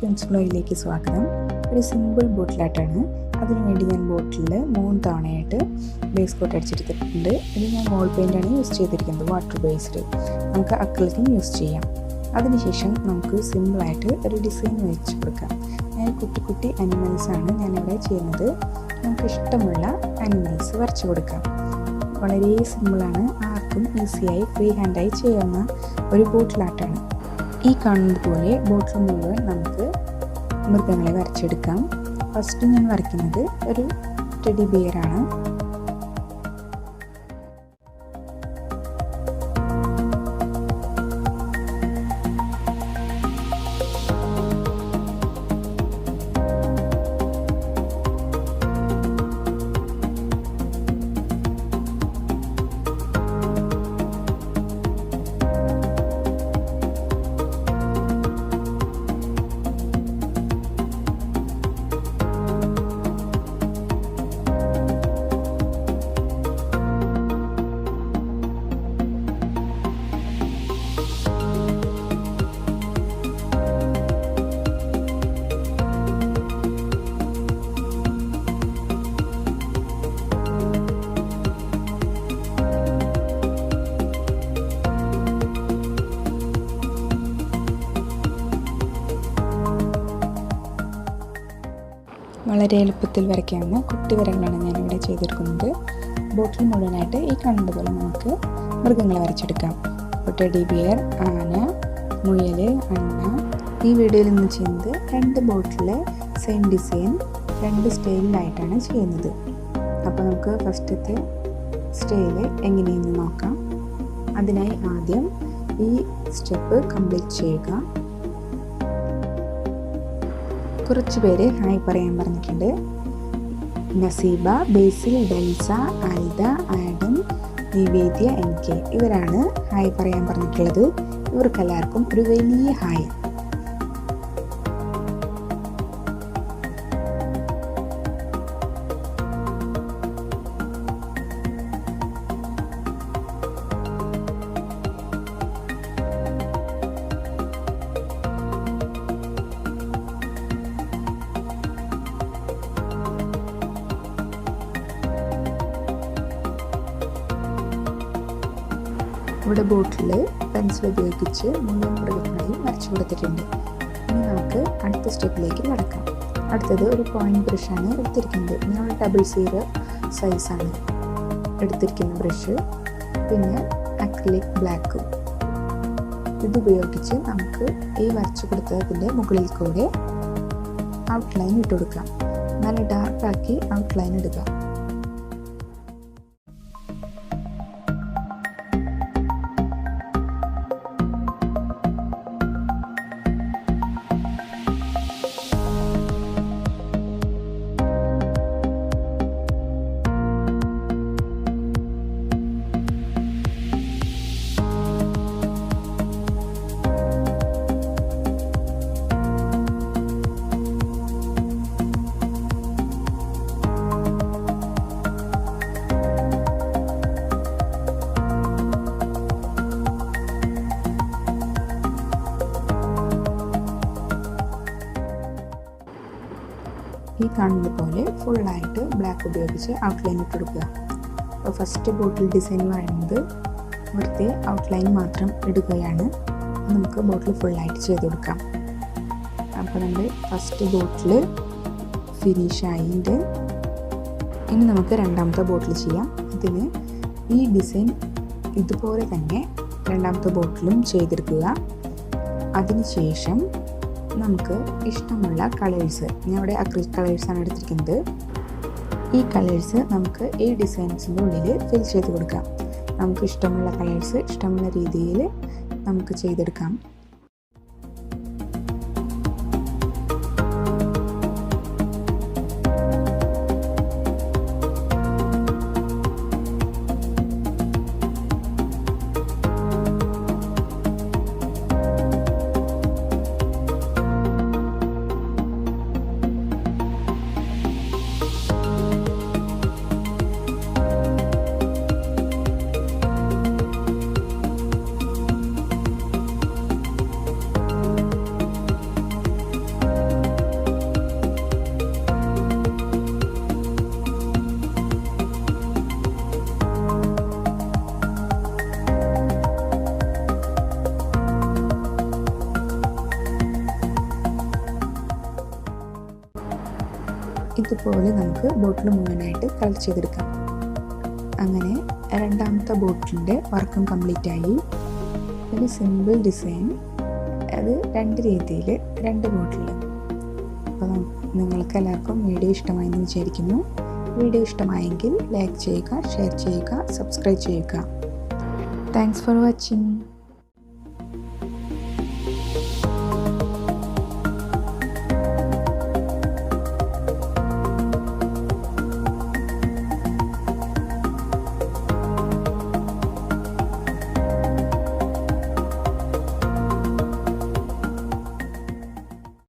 ഫ്ലോയിലേക്ക് സ്വാഗതം. ഒരു സിമ്പിൾ ബോട്ടിലായിട്ടാണ്. അതിനുവേണ്ടി ഞാൻ ബോട്ടിൽ 3 തവണയായിട്ട് ബേസ് കോട്ട് അടിച്ചെടുത്തിട്ടുണ്ട്. ഇത് ഞാൻ വാൾ പെയിൻ്റാണ് യൂസ് ചെയ്തിരിക്കുന്നത്, വാട്ടർ ബേസ്ഡ്. നമുക്ക് അക്രിലിക്കും യൂസ് ചെയ്യാം. അതിനുശേഷം നമുക്ക് സിമ്പിളായിട്ട് ഒരു ഡിസൈൻ വെച്ച് കൊടുക്കാം. ഞാൻ കുട്ടി കുട്ടി അനിമൽസാണ് ഞാനിവിടെ ചെയ്യുന്നത്. നമുക്ക് ഇഷ്ടമുള്ള അനിമൽസ് വരച്ചു കൊടുക്കാം. വളരെ സിമ്പിളാണ്, ആർക്കും ഈസിയായി ഫ്രീ ഹാൻഡായി ചെയ്യാവുന്ന ഒരു ബോട്ടിലായിട്ടാണ്. ഈ കാണുന്നത് പോലെ ബോട്ടിൽ മുഴുവൻ നമുക്ക് മൃഗങ്ങളെ വരച്ചെടുക്കാം. ഫസ്റ്റ് ഞാൻ വരയ്ക്കുന്നത് ഒരു ടെഡി ബിയറാണ്. വളരെ എളുപ്പത്തിൽ വരയ്ക്കാവുന്ന കുട്ടി വരകളാണ് ഞാനിവിടെ ചെയ്തെടുക്കുന്നത്. ബോട്ടിൽ മുഴുവനായിട്ട് ഈ കാണുന്നത് പോലെ നമുക്ക് മൃഗങ്ങളെ വരച്ചെടുക്കാം. ടെഡി ബിയർ, ആന, മുയൽ, അണ്ണ. ഈ വീഡിയോയിൽ നിന്ന് ചെയ്യുന്നത് 2 ബോട്ടിൽ സെയിം ഡിസൈൻ 2 സ്റ്റൈലിലായിട്ടാണ് ചെയ്യുന്നത്. അപ്പോൾ നമുക്ക് ഫസ്റ്റത്തെ സ്റ്റൈല് എങ്ങനെയെന്ന് നോക്കാം. അതിനായി ആദ്യം ഈ സ്റ്റെപ്പ് കംപ്ലീറ്റ് ചെയ്യുക. കുറച്ച് പേര് ഹായ് പറയാൻ പറഞ്ഞിട്ടുണ്ട്. നസീബ, ബേസിൽ, ഡെൽസ, ആൽദ, ആഡം, നിവേദ്യ, NK ഇവരാണ് ഹായ് പറയാൻ പറഞ്ഞിട്ടുള്ളത്. ഇവർക്കെല്ലാവർക്കും ഒരു വലിയ ഹായ്. ഇവിടെ ബോട്ടിൽ പെൻസിൽ ഉപയോഗിച്ച് മുഴുവൻ മൃഗങ്ങളെയും വരച്ചു കൊടുത്തിട്ടുണ്ട്. ഇനി നമുക്ക് അടുത്ത സ്റ്റെപ്പിലേക്ക് നടക്കാം. അടുത്തത് ഒരു പോയിന്റ് ബ്രഷാണ് എടുത്തിരിക്കുന്നത്. ഞാൻ ഡബിൾ 0 സൈസാണ് എടുത്തിരിക്കുന്ന ബ്രഷ്. പിന്നെ അക്രിലിക് ബ്ലാക്ക്. ഇതുപയോഗിച്ച് നമുക്ക് ഈ വരച്ചു കൊടുത്തതിൻ്റെ മുകളിൽ കൂടെ ഔട്ട്ലൈൻ ഇട്ട് കൊടുക്കാം. നല്ല ഡാർക്കാക്കി ഔട്ട്ലൈൻ ഇടുക. ഈ കാണുന്നത് പോലെ ഫുള്ളായിട്ട് ബ്ലാക്ക് ഉപയോഗിച്ച് ഔട്ട്ലൈൻ ഇട്ട് കൊടുക്കുക. അപ്പോൾ ഫസ്റ്റ് ബോട്ടിൽ ഡിസൈൻ പറയുന്നത് ഇവിടുത്തെ ഔട്ട്ലൈൻ മാത്രം ഇടുകയാണ്. നമുക്ക് ബോട്ടിൽ ഫുള്ളായിട്ട് ചെയ്ത് കൊടുക്കാം. അപ്പോൾ നമ്മൾ ഫസ്റ്റ് ബോട്ടിൽ ഫിനിഷ് ആയിട്ട് ഇനി നമുക്ക് രണ്ടാമത്തെ ബോട്ടിൽ ചെയ്യാം. അതിന് ഈ ഡിസൈൻ ഇതുപോലെ തന്നെ രണ്ടാമത്തെ ബോട്ടിലും ചെയ്തെടുക്കുക. അതിനുശേഷം നമുക്ക് ഇഷ്ടമുള്ള കളേഴ്സ്, ഞാൻ ഇവിടെ അക്രിലിക് കളേഴ്സാണ് എടുത്തിരിക്കുന്നത്. ഈ കളേഴ്സ് നമുക്ക് ഈ ഡിസൈൻസിൻ്റെ ഉള്ളിൽ ഫിൽ ചെയ്ത് കൊടുക്കാം. നമുക്ക് ഇഷ്ടമുള്ള കളേഴ്സ് ഇഷ്ടമുള്ള രീതിയിൽ നമുക്ക് ചെയ്തെടുക്കാം. ഇതുപോലെ നമുക്ക് ബോട്ടിൽ മുഴുവനായിട്ട് കളർ ചെയ്തെടുക്കാം. അങ്ങനെ രണ്ടാമത്തെ ബോട്ടിലിൻ്റെ വർക്കും കംപ്ലീറ്റ് ആയി. ഒരു സിമ്പിൾ ഡിസൈൻ, അത് രണ്ട് രീതിയിൽ രണ്ട് ബോട്ടിൽ. അപ്പോൾ നിങ്ങൾക്ക് എല്ലാവർക്കും വീഡിയോ ഇഷ്ടമായെന്ന് വിചാരിക്കുന്നു. വീഡിയോ ഇഷ്ടമായെങ്കിൽ ലൈക്ക് ചെയ്യുക, ഷെയർ ചെയ്യുക, സബ്സ്ക്രൈബ് ചെയ്യുക. Thanks for watching.